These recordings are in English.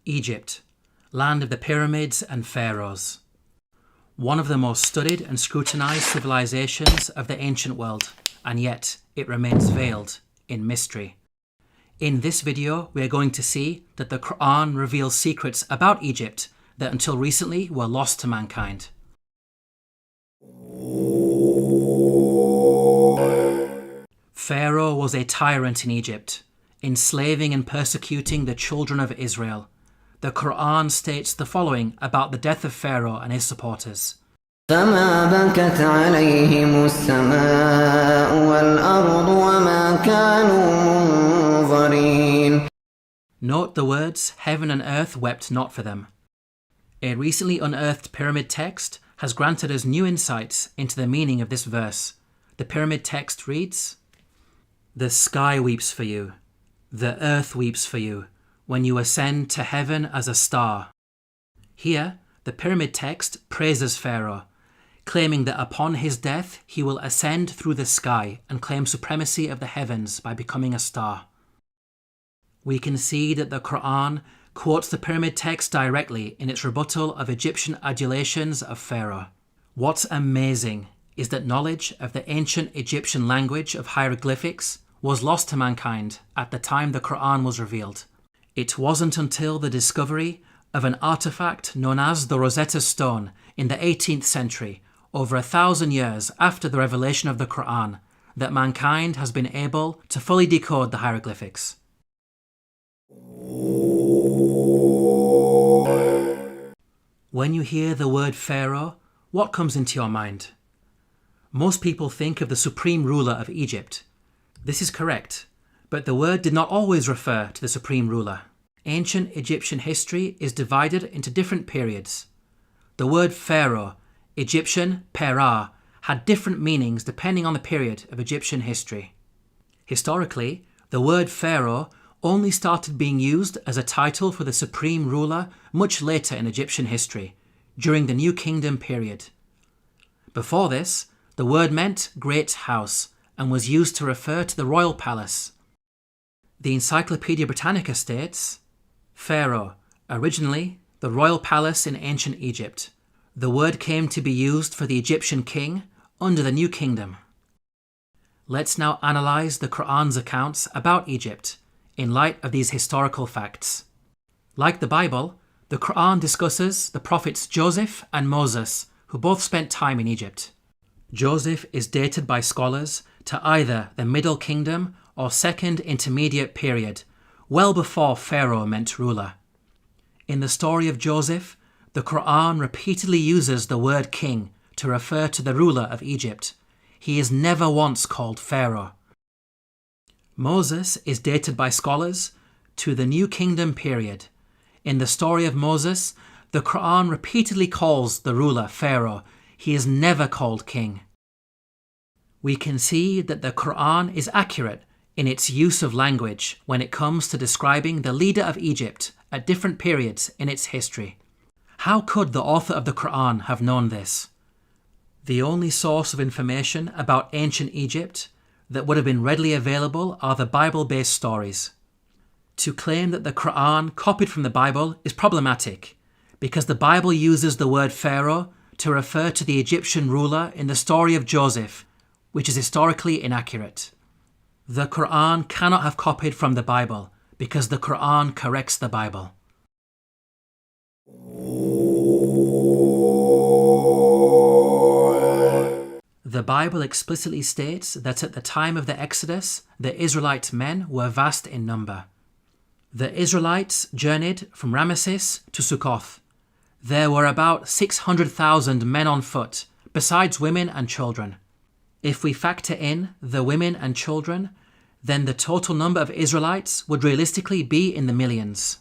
Egypt, land of the pyramids and pharaohs. One of the most studied and scrutinized civilizations of the ancient world, and yet it remains veiled in mystery. In this video, we are going to see that the Qur'an reveals secrets about Egypt that until recently were lost to mankind. Pharaoh was a tyrant in Egypt, enslaving and persecuting the children of Israel. The Qur'an states the following about the death of Pharaoh and his supporters. فما بكت عليهم السماء والأرض وما كانوا منظرين. Note the words, heaven and earth wept not for them. A recently unearthed pyramid text has granted us new insights into the meaning of this verse. The pyramid text reads, "The sky weeps for you, the earth weeps for you, when you ascend to heaven as a star." Here, the pyramid text praises Pharaoh, claiming that upon his death he will ascend through the sky and claim supremacy of the heavens by becoming a star. We can see that the Qur'an quotes the pyramid text directly in its rebuttal of Egyptian adulations of Pharaoh. What's amazing is that knowledge of the ancient Egyptian language of hieroglyphics was lost to mankind at the time the Qur'an was revealed. It wasn't until the discovery of an artifact known as the Rosetta Stone in the 18th century, over 1,000 years after the revelation of the Qur'an, that mankind has been able to fully decode the hieroglyphics. When you hear the word Pharaoh, what comes into your mind? Most people think of the supreme ruler of Egypt. This is correct, but the word did not always refer to the supreme ruler. Ancient Egyptian history is divided into different periods. The word Pharaoh, Egyptian Perah, had different meanings depending on the period of Egyptian history. Historically, the word Pharaoh only started being used as a title for the supreme ruler much later in Egyptian history, during the New Kingdom period. Before this, the word meant great house and was used to refer to the royal palace. The Encyclopedia Britannica states, Pharaoh, originally the royal palace in ancient Egypt. The word came to be used for the Egyptian king under the New Kingdom. Let's now analyze the Qur'an's accounts about Egypt in light of these historical facts. Like the Bible, the Qur'an discusses the prophets Joseph and Moses, who both spent time in Egypt. Joseph is dated by scholars to either the Middle Kingdom or Second Intermediate period, well before Pharaoh meant ruler. In the story of Joseph, the Qur'an repeatedly uses the word king to refer to the ruler of Egypt. He is never once called Pharaoh. Moses is dated by scholars to the New Kingdom period. In the story of Moses, the Qur'an repeatedly calls the ruler Pharaoh. He is never called king. We can see that the Qur'an is accurate in its use of language when it comes to describing the leader of Egypt at different periods in its history. How could the author of the Qur'an have known this? The only source of information about ancient Egypt that would have been readily available are the Bible-based stories. To claim that the Qur'an copied from the Bible is problematic because the Bible uses the word Pharaoh to refer to the Egyptian ruler in the story of Joseph, which is historically inaccurate. The Qur'an cannot have copied from the Bible because the Qur'an corrects the Bible. The Bible explicitly states that at the time of the Exodus, the Israelite men were vast in number. The Israelites journeyed from Ramesses to Sukkoth. There were about 600,000 men on foot, besides women and children. If we factor in the women and children, then the total number of Israelites would realistically be in the millions.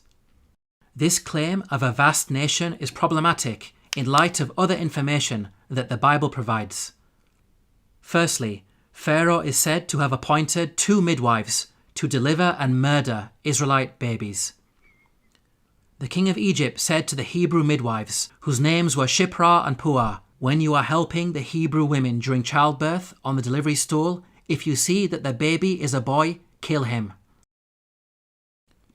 This claim of a vast nation is problematic in light of other information that the Bible provides. Firstly, Pharaoh is said to have appointed 2 midwives to deliver and murder Israelite babies. The king of Egypt said to the Hebrew midwives, whose names were Shiphrah and Puah, "When you are helping the Hebrew women during childbirth on the delivery stool, if you see that the baby is a boy, kill him."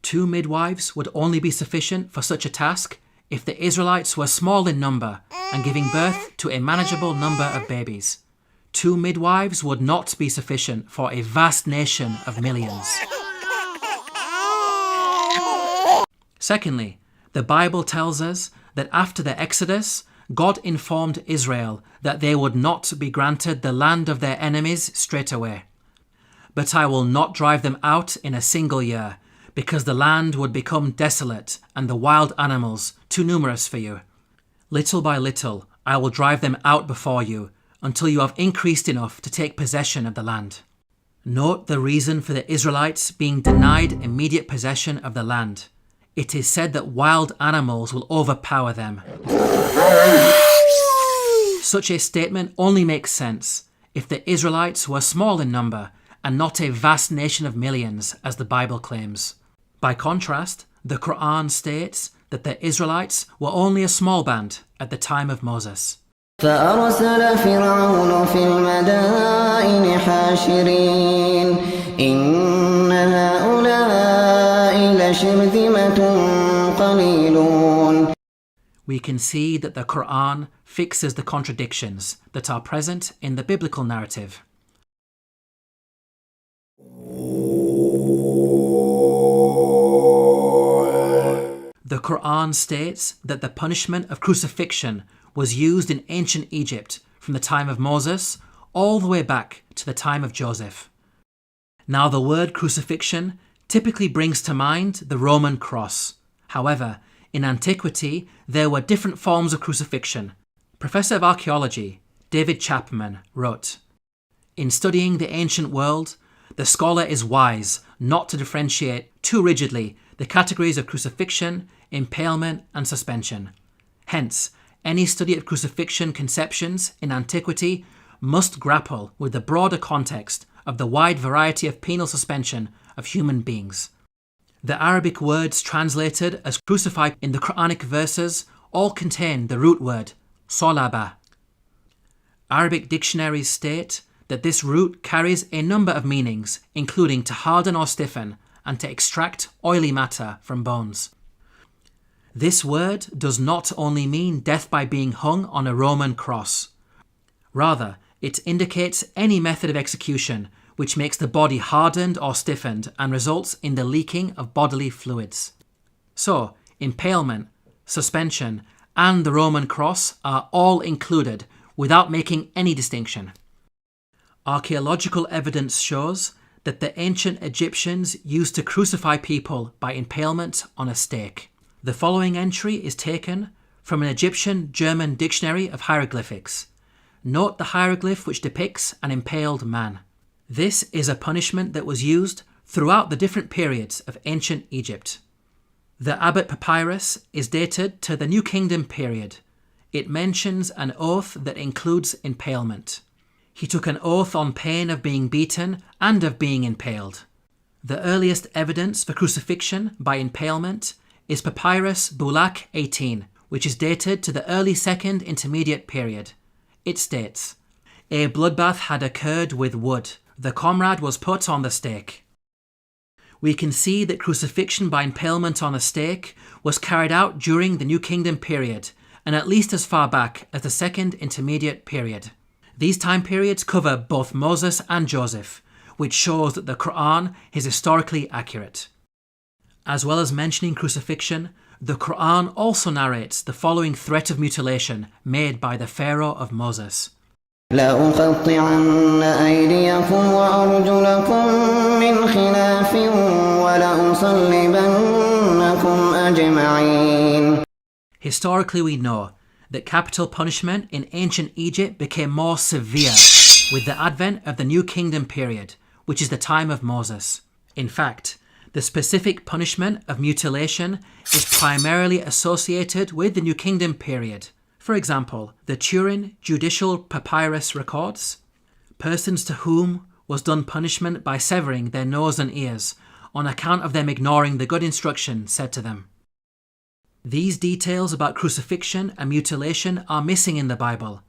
2 midwives would only be sufficient for such a task if the Israelites were small in number and giving birth to a manageable number of babies. 2 midwives would not be sufficient for a vast nation of millions. Secondly, the Bible tells us that after the Exodus, God informed Israel that they would not be granted the land of their enemies straight away. But I will not drive them out in a single year, because the land would become desolate and the wild animals too numerous for you. Little by little, I will drive them out before you, until you have increased enough to take possession of the land. Note the reason for the Israelites being denied immediate possession of the land. It is said that wild animals will overpower them. Such a statement only makes sense if the Israelites were small in number and not a vast nation of millions, as the Bible claims. By contrast, the Qur'an states that the Israelites were only a small band at the time of Moses. فأرسل فرعون في المدائن حاشرين إن هؤلاء لشرذمة قليلون. We can see that the Qur'an fixes the contradictions that are present in the biblical narrative. The Qur'an states that the punishment of crucifixion was used in ancient Egypt from the time of Moses all the way back to the time of Joseph. Now, the word crucifixion typically brings to mind the Roman cross. However, in antiquity, there were different forms of crucifixion. Professor of Archaeology David Chapman wrote, "In studying the ancient world, the scholar is wise not to differentiate too rigidly the categories of crucifixion, impalement, and suspension. Hence, any study of crucifixion conceptions in antiquity must grapple with the broader context of the wide variety of penal suspension of human beings. The Arabic words translated as crucified in the Quranic verses all contain the root word solaba. Arabic dictionaries state that this root carries a number of meanings, including to harden or stiffen and to extract oily matter from bones. This word does not only mean death by being hung on a Roman cross. Rather, it indicates any method of execution which makes the body hardened or stiffened and results in the leaking of bodily fluids. So, impalement, suspension, and the Roman cross are all included without making any distinction. Archaeological evidence shows that the ancient Egyptians used to crucify people by impalement on a stake. The following entry is taken from an Egyptian-German dictionary of hieroglyphics. Note the hieroglyph which depicts an impaled man. This is a punishment that was used throughout the different periods of ancient Egypt. The Abbot Papyrus is dated to the New Kingdom period. It mentions an oath that includes impalement. He took an oath on pain of being beaten and of being impaled. The earliest evidence for crucifixion by impalement is Papyrus Bulaq 18, which is dated to the early Second Intermediate period. It states, "A bloodbath had occurred with wood. The comrade was put on the stake." We can see that crucifixion by impalement on a stake was carried out during the New Kingdom period, and at least as far back as the Second Intermediate period. These time periods cover both Moses and Joseph, which shows that the Qur'an is historically accurate. As well as mentioning crucifixion, the Qur'an also narrates the following threat of mutilation made by the Pharaoh of Moses. لأقطعن أيديكم وأرجلكم من خلاف ولأصلبنكم أجمعين. Historically, we know that capital punishment in ancient Egypt became more severe with the advent of the New Kingdom period, which is the time of Moses. In fact, the specific punishment of mutilation is primarily associated with the New Kingdom period. For example, the Turin Judicial Papyrus records, persons to whom was done punishment by severing their nose and ears on account of them ignoring the good instruction said to them. These details about crucifixion and mutilation are missing in the Bible.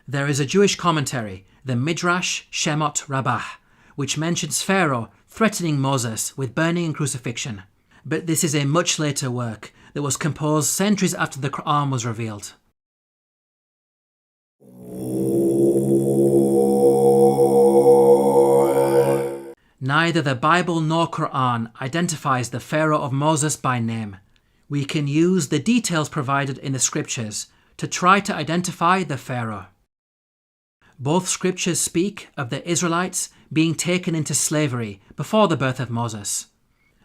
There is a Jewish commentary, the Midrash Shemot Rabbah, which mentions Pharaoh threatening Moses with burning and crucifixion. But this is a much later work that was composed centuries after the Qur'an was revealed. Neither the Bible nor Qur'an identifies the Pharaoh of Moses by name. We can use the details provided in the scriptures to try to identify the Pharaoh. Both scriptures speak of the Israelites being taken into slavery before the birth of Moses.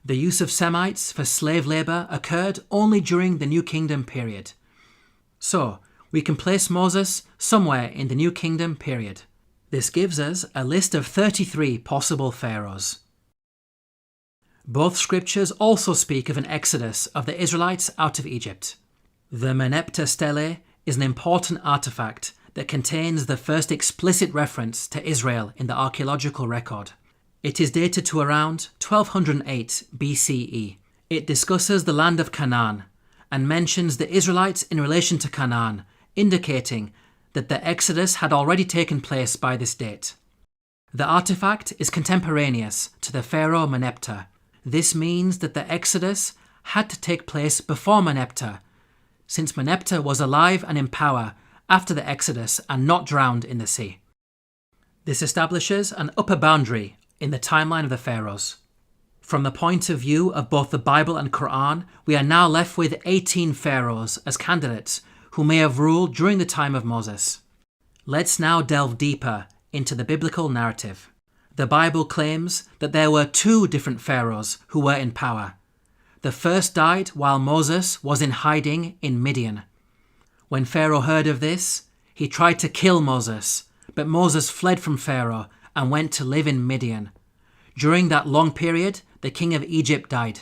The use of Semites for slave labour occurred only during the New Kingdom period. So, we can place Moses somewhere in the New Kingdom period. This gives us a list of 33 possible pharaohs. Both scriptures also speak of an exodus of the Israelites out of Egypt. The Merneptah stele is an important artifact that contains the first explicit reference to Israel in the archaeological record. It is dated to around 1208 BCE. It discusses the land of Canaan and mentions the Israelites in relation to Canaan, indicating that the Exodus had already taken place by this date. The artifact is contemporaneous to the pharaoh Merneptah. This means that the Exodus had to take place before Merneptah, since Merneptah was alive and in power after the Exodus and not drowned in the sea. This establishes an upper boundary in the timeline of the pharaohs. From the point of view of both the Bible and Qur'an, we are now left with 18 pharaohs as candidates who may have ruled during the time of Moses. Let's now delve deeper into the biblical narrative. The Bible claims that there were 2 different pharaohs who were in power. The first died while Moses was in hiding in Midian. When Pharaoh heard of this, he tried to kill Moses, but Moses fled from Pharaoh and went to live in Midian. During that long period, the king of Egypt died.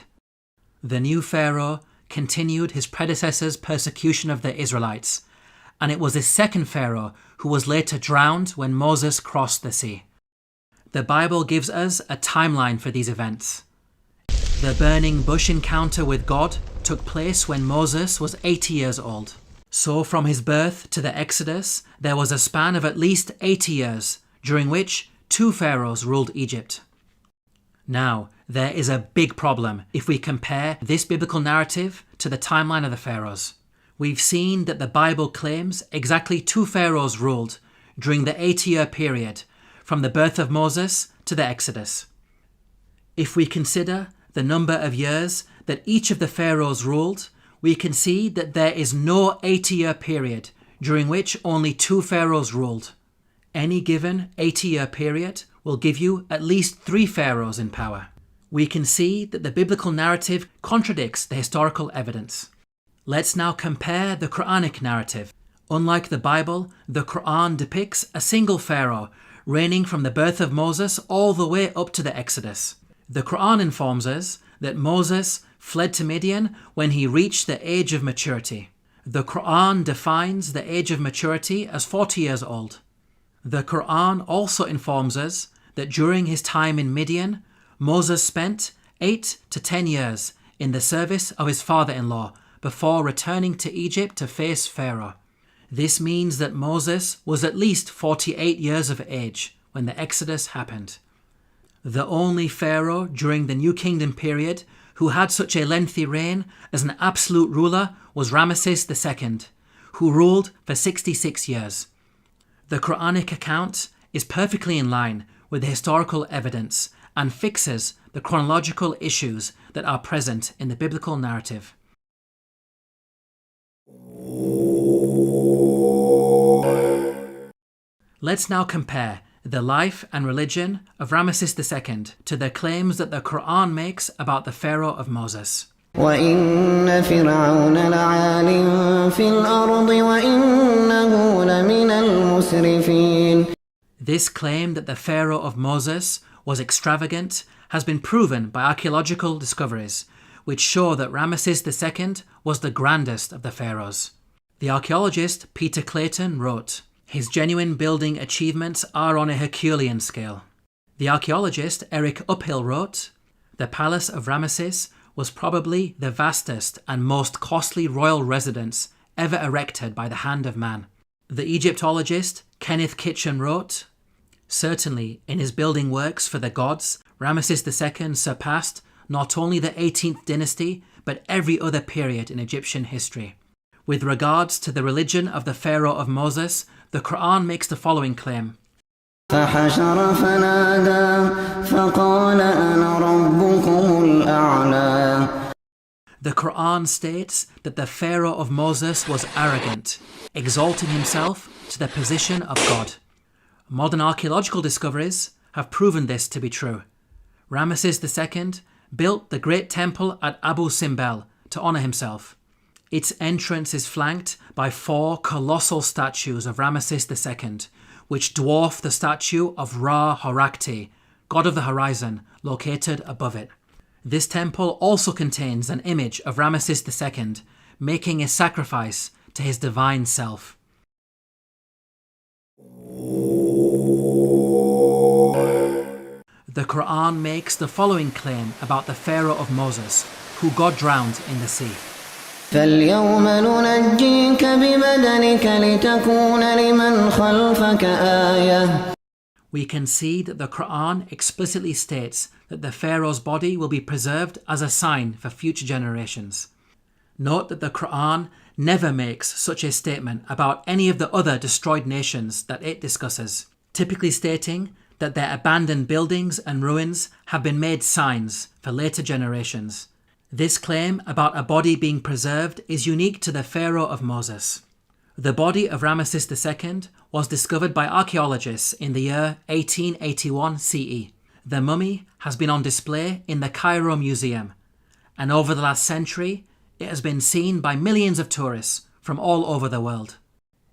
The new Pharaoh continued his predecessor's persecution of the Israelites, and it was his second Pharaoh who was later drowned when Moses crossed the sea. The Bible gives us a timeline for these events. The burning bush encounter with God took place when Moses was 80 years old. So from his birth to the Exodus, there was a span of at least 80 years, during which 2 pharaohs ruled Egypt. Now, there is a big problem if we compare this biblical narrative to the timeline of the pharaohs. We've seen that the Bible claims exactly 2 pharaohs ruled during the 80-year period from the birth of Moses to the Exodus. If we consider the number of years that each of the pharaohs ruled, we can see that there is no 80-year period during which only 2 pharaohs ruled. Any given 80-year period will give you at least 3 pharaohs in power. We can see that the biblical narrative contradicts the historical evidence. Let's now compare the Quranic narrative. Unlike the Bible, the Qur'an depicts a single pharaoh reigning from the birth of Moses all the way up to the Exodus. The Qur'an informs us that Moses fled to Midian when he reached the age of maturity. The Qur'an defines the age of maturity as 40 years old. The Qur'an also informs us that during his time in Midian, Moses spent 8 to 10 years in the service of his father-in-law before returning to Egypt to face Pharaoh. This means that Moses was at least 48 years of age when the Exodus happened. The only Pharaoh during the New Kingdom period who had such a lengthy reign as an absolute ruler was Ramesses II, who ruled for 66 years. The Quranic account is perfectly in line with the historical evidence and fixes the chronological issues that are present in the biblical narrative. Let's now compare the life and religion of Ramesses II to the claims that the Qur'an makes about the Pharaoh of Moses. وَإِنَّ فِرْعَوْنَ لَعَالٍ فِي الْأَرْضِ وَإِنَّهُ لَمِنَ الْمُسْرِفِينَ. This claim that the Pharaoh of Moses was extravagant has been proven by archaeological discoveries, which show that Ramesses II was the grandest of the pharaohs. The archaeologist Peter Clayton wrote, "His genuine building achievements are on a Herculean scale." The archaeologist Eric Uphill wrote, "The palace of Ramesses was probably the vastest and most costly royal residence ever erected by the hand of man." The Egyptologist Kenneth Kitchen wrote, Certainly, in his building works for the gods, Ramesses II surpassed not only the 18th dynasty, but every other period in Egyptian history. With regards to the religion of the Pharaoh of Moses, the Qur'an makes the following claim. فحشر فنادى فقال أنا ربكم الأعلى. The Qur'an states that the Pharaoh of Moses was arrogant, exalting himself to the position of God. Modern archaeological discoveries have proven this to be true. Ramesses II built the great temple at Abu Simbel to honour himself. Its entrance is flanked by 4 colossal statues of Ramesses II, which dwarf the statue of Ra Horakti, god of the horizon, located above it. This temple also contains an image of Ramesses II making a sacrifice to his divine self. The Qur'an makes the following claim about the Pharaoh of Moses, who God drowned in the sea. فاليوم ننجيك ببدنك لتكون لمن خلفك آية. We can see that the Qur'an explicitly states that the Pharaoh's body will be preserved as a sign for future generations. Note that the Qur'an never makes such a statement about any of the other destroyed nations that it discusses, typically stating that their abandoned buildings and ruins have been made signs for later generations. This claim about a body being preserved is unique to the Pharaoh of Moses. The body of Ramesses II was discovered by archaeologists in the year 1881 CE. The mummy has been on display in the Cairo Museum, and over the last century, it has been seen by millions of tourists from all over the world.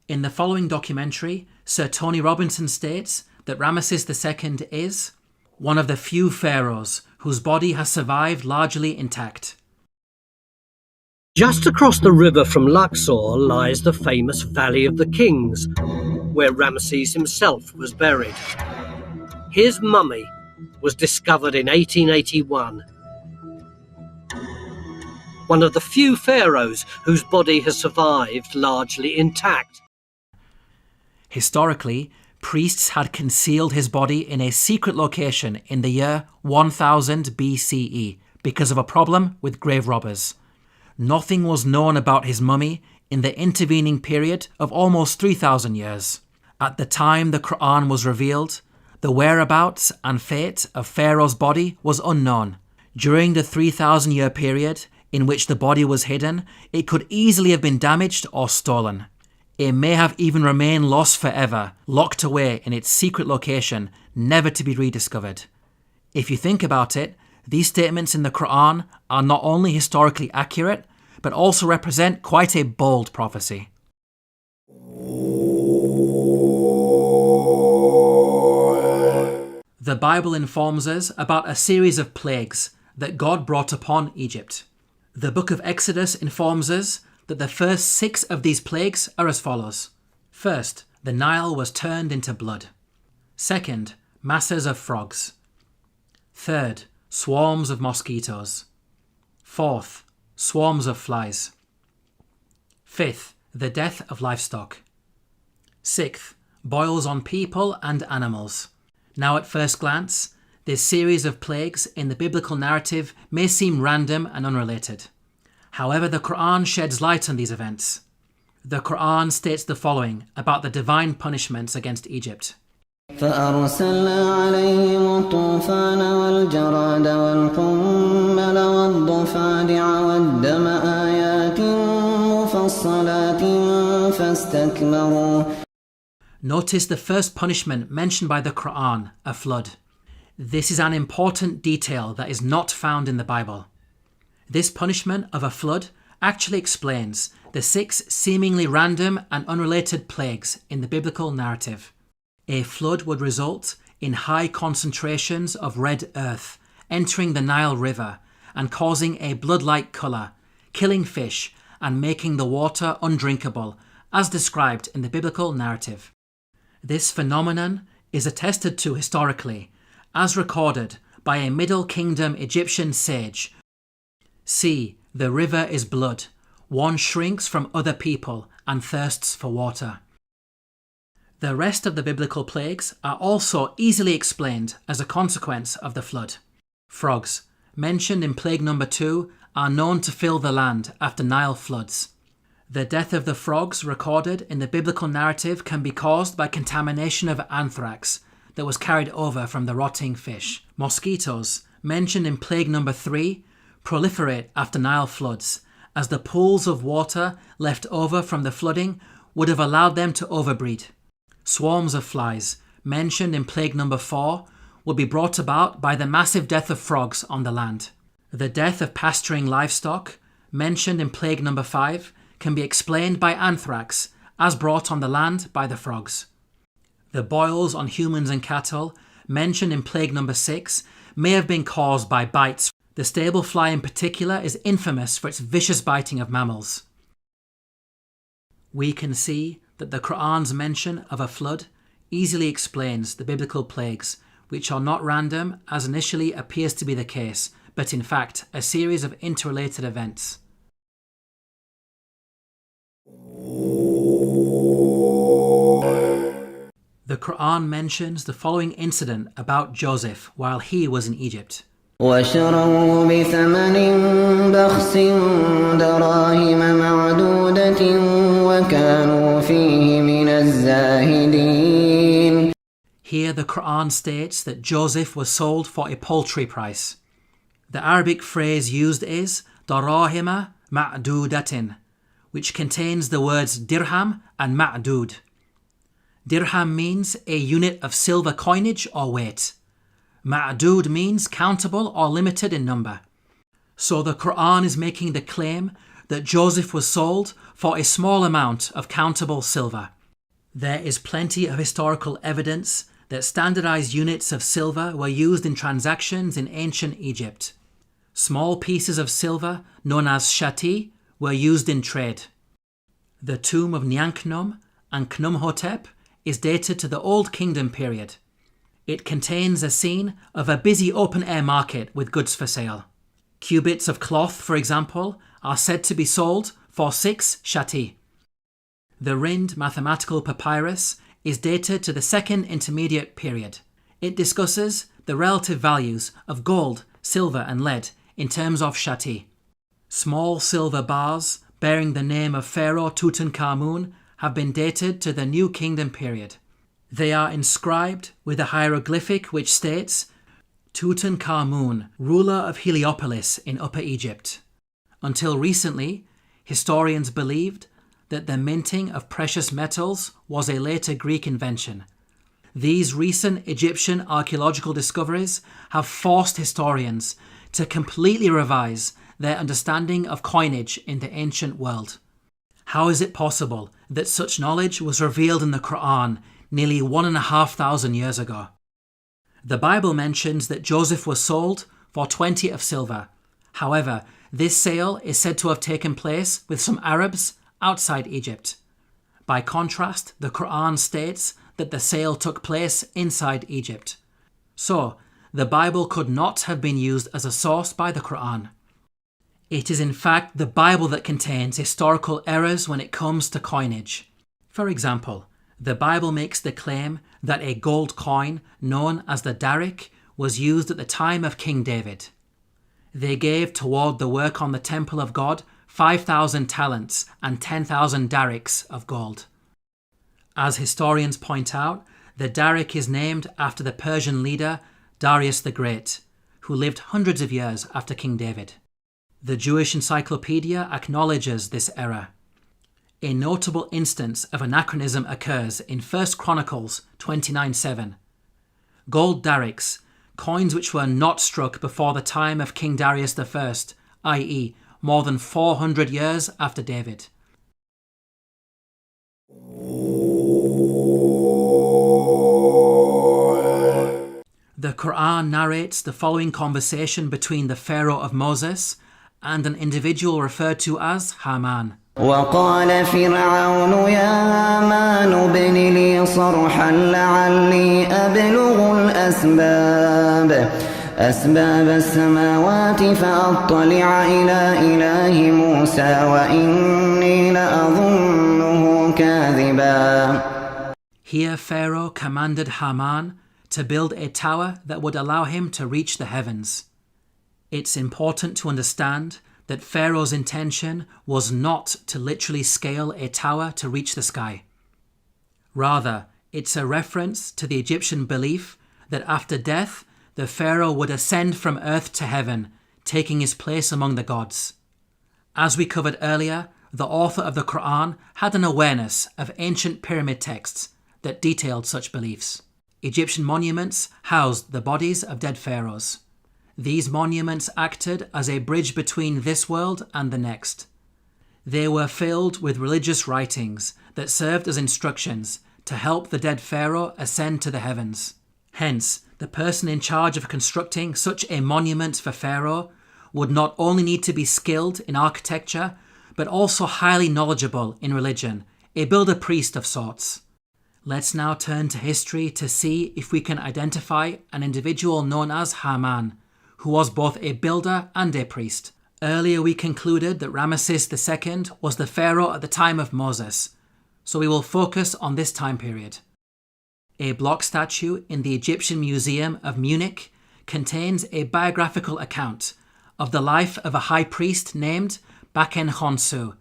In the following documentary, Sir Tony Robinson states that Ramesses II is one of the few pharaohs whose body has survived largely intact. Just across the river from Luxor lies the famous Valley of the Kings, where Ramesses himself was buried. His mummy was discovered in 1881. One of the few pharaohs whose body has survived largely intact. Historically, priests had concealed his body in a secret location in the year 1000 BCE because of a problem with grave robbers. Nothing was known about his mummy in the intervening period of almost 3,000 years. At the time the Qur'an was revealed, the whereabouts and fate of Pharaoh's body was unknown. During the 3,000-year period in which the body was hidden, it could easily have been damaged or stolen. It may have even remained lost forever, locked away in its secret location, never to be rediscovered. If you think about it, these statements in the Qur'an are not only historically accurate, but also represent quite a bold prophecy. The Bible informs us about a series of plagues that God brought upon Egypt. The book of Exodus informs us that the first 6 of these plagues are as follows. First, the Nile was turned into blood. Second, masses of frogs. Third, swarms of mosquitoes. Fourth, swarms of flies. Fifth, the death of livestock. Sixth, boils on people and animals. Now at first glance, this series of plagues in the biblical narrative may seem random and unrelated. However, the Qur'an sheds light on these events. The Qur'an states the following about the divine punishments against Egypt. فأرسلنا عليهم الطوفان والجراد والقمل والضفادع والدم آيات مفصلات فاستكبروا. Notice the first punishment mentioned by the Qur'an, a flood. This is an important detail that is not found in the Bible. This punishment of a flood actually explains the 6 seemingly random and unrelated plagues in the biblical narrative. A flood would result in high concentrations of red earth entering the Nile River and causing a blood-like colour, killing fish and making the water undrinkable, as described in the biblical narrative. This phenomenon is attested to historically, as recorded by a Middle Kingdom Egyptian sage. See, the river is blood. One shrinks from other people and thirsts for water. The rest of the biblical plagues are also easily explained as a consequence of the flood. Frogs, mentioned in plague number 2, are known to fill the land after Nile floods. The death of the frogs recorded in the biblical narrative can be caused by contamination of anthrax that was carried over from the rotting fish. Mosquitoes, mentioned in plague number 3, proliferate after Nile floods, as the pools of water left over from the flooding would have allowed them to overbreed. Swarms of flies, mentioned in plague number 4, will be brought about by the massive death of frogs on the land. The death of pasturing livestock, mentioned in plague number 5, can be explained by anthrax, as brought on the land by the frogs. The boils on humans and cattle, mentioned in plague number 6, may have been caused by bites. The stable fly in particular is infamous for its vicious biting of mammals. We can see that the Qur'an's mention of a flood easily explains the biblical plagues, which are not random as initially appears to be the case, but in fact a series of interrelated events. The Qur'an mentions the following incident about Joseph while he was in Egypt. وشروه بثمن بخس دراهم معدودة وكانوا فيه من الزاهدين. Here the Qur'an states that Joseph was sold for a paltry price. The Arabic phrase used is darahima ma'dudatin, which contains the words dirham and ma'dud. Dirham means a unit of silver coinage or weight. Ma'dud means countable or limited in number. So the Qur'an is making the claim that Joseph was sold for a small amount of countable silver. There is plenty of historical evidence that standardized units of silver were used in transactions in ancient Egypt. Small pieces of silver, known as shati, were used in trade. The tomb of Nyanknum and Khnumhotep is dated to the Old Kingdom period. It contains a scene of a busy open-air market with goods for sale. Cubits of cloth, for example, are said to be sold for 6 shati. The Rind mathematical papyrus is dated to the Second Intermediate period. It discusses the relative values of gold, silver and lead in terms of shati. Small silver bars bearing the name of Pharaoh Tutankhamun have been dated to the New Kingdom period. They are inscribed with a hieroglyphic which states, Tutankhamun, ruler of Heliopolis in Upper Egypt. Until recently, historians believed that the minting of precious metals was a later Greek invention. These recent Egyptian archaeological discoveries have forced historians to completely revise their understanding of coinage in the ancient world. How is it possible that such knowledge was revealed in the Qur'an nearly 1,500 years ago? The Bible mentions that Joseph was sold for 20 of silver. However, this sale is said to have taken place with some Arabs outside Egypt. By contrast, the Qur'an states that the sale took place inside Egypt. So, the Bible could not have been used as a source by the Qur'an. It is in fact the Bible that contains historical errors when it comes to coinage. For example, the Bible makes the claim that a gold coin known as the darik was used at the time of King David. They gave toward the work on the temple of God 5,000 talents and 10,000 dariks of gold. As historians point out, the darik is named after the Persian leader Darius the Great, who lived hundreds of years after King David. The Jewish Encyclopedia acknowledges this error. A notable instance of anachronism occurs in 1 Chronicles 29:7. Gold dariks, coins which were not struck before the time of King Darius I, i.e. more than 400 years after David. The Qur'an narrates the following conversation between the Pharaoh of Moses and an individual referred to as Haman. وقال فرعون يا هامان ابن لي صرحا لعلي أبلغ أسباب السماوات فأطلع إلى إله موسى وإني لأظنه كاذبا. Here Pharaoh commanded Haman to build a tower that would allow him to reach the heavens. It's important to understand that Pharaoh's intention was not to literally scale a tower to reach the sky. Rather, it's a reference to the Egyptian belief that after death, the Pharaoh would ascend from earth to heaven, taking his place among the gods. As we covered earlier, the author of the Qur'an had an awareness of ancient pyramid texts that detailed such beliefs. Egyptian monuments housed the bodies of dead pharaohs. These monuments acted as a bridge between this world and the next. They were filled with religious writings that served as instructions to help the dead pharaoh ascend to the heavens. Hence, the person in charge of constructing such a monument for Pharaoh would not only need to be skilled in architecture, but also highly knowledgeable in religion, a builder-priest of sorts. Let's now turn to history to see if we can identify an individual known as Haman, who was both a builder and a priest. Earlier we concluded that Ramesses II was the pharaoh at the time of Moses, so we will focus on this time period. A block statue in the Egyptian Museum of Munich contains a biographical account of the life of a high priest named Baken Khonsu.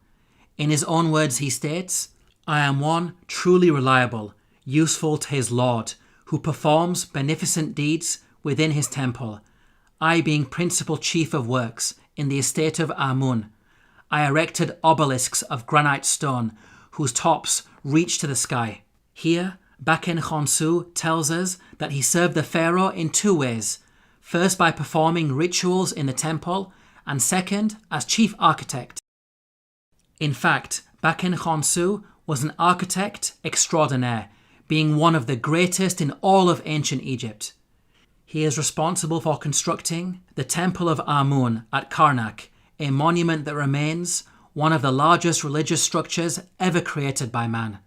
In his own words he states, "I am one truly reliable, useful to his Lord, who performs beneficent deeds within his temple. I being principal chief of works in the estate of Amun, I erected obelisks of granite stone whose tops reach to the sky." Here, Baken Khonsu tells us that he served the pharaoh in two ways, first by performing rituals in the temple, and second as chief architect. In fact, Baken Khonsu was an architect extraordinaire, being one of the greatest in all of ancient Egypt. He is responsible for constructing the Temple of Amun at Karnak, a monument that remains one of the largest religious structures ever created by man.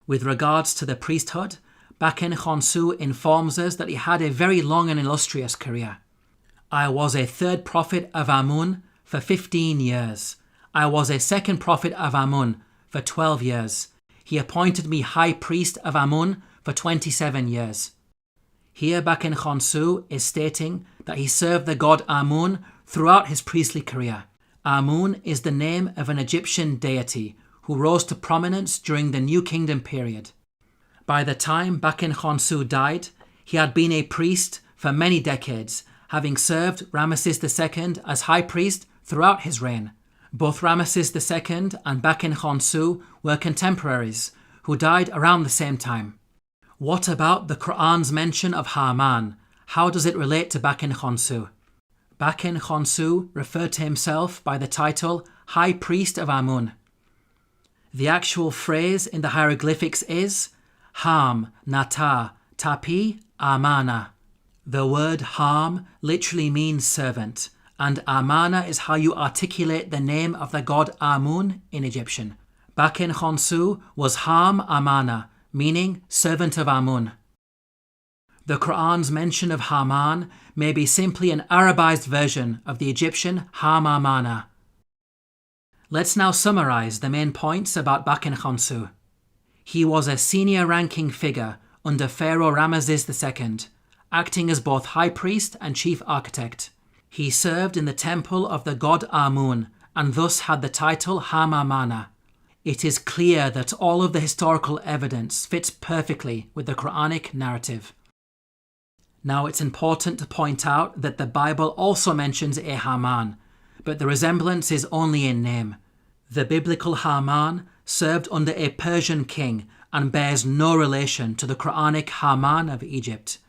With regards to the priesthood, Baken Khonsu informs us that he had a very long and illustrious career. "I was a third prophet of Amun for 15 years. I was a second prophet of Amun for 12 years. He appointed me high priest of Amun for 27 years. Here Baken Khonsu is stating that he served the god Amun throughout his priestly career. Amun is the name of an Egyptian deity who rose to prominence during the New Kingdom period. By the time Baken Khonsu died, he had been a priest for many decades, having served Ramesses II as high priest throughout his reign. Both Ramesses II and Baken Khonsu were contemporaries who died around the same time. What about the Qur'an's mention of Haman? How does it relate to Baken Khonsu? Baken Khonsu referred to himself by the title High Priest of Amun. The actual phrase in the hieroglyphics is Ham, Nata, Tapi, Amana. The word Ham literally means servant, and Amana is how you articulate the name of the god Amun in Egyptian. Baken Khonsu was Ham Amana, meaning servant of Amun. The Qur'an's mention of Haman may be simply an Arabized version of the Egyptian Ham Amana. Let's now summarize the main points about Baken Khonsu. He was a senior-ranking figure under Pharaoh Ramesses II, acting as both high priest and chief architect. He served in the temple of the god Amun and thus had the title Ham Amana. It is clear that all of the historical evidence fits perfectly with the Quranic narrative. Now it's important to point out that the Bible also mentions a Haman, but the resemblance is only in name. The biblical Haman served under a Persian king and bears no relation to the Quranic Haman of Egypt.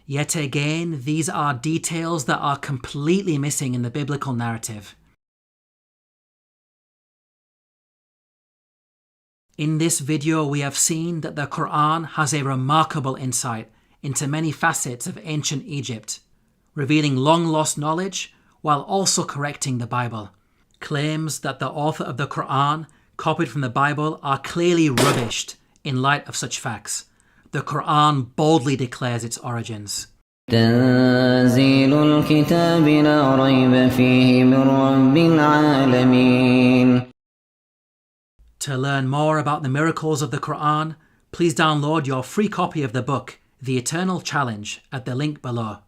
Yet again, these are details that are completely missing in the biblical narrative. In this video, we have seen that the Qur'an has a remarkable insight into many facets of ancient Egypt, revealing long-lost knowledge while also correcting the Bible. Claims that the author of the Qur'an copied from the Bible are clearly rubbished in light of such facts. The Qur'an boldly declares its origins. تنزيل الكتاب لا ريب فيه من رب العالمين. To learn more about the miracles of the Qur'an, Please download your free copy of the book, The Eternal Challenge, at the link below.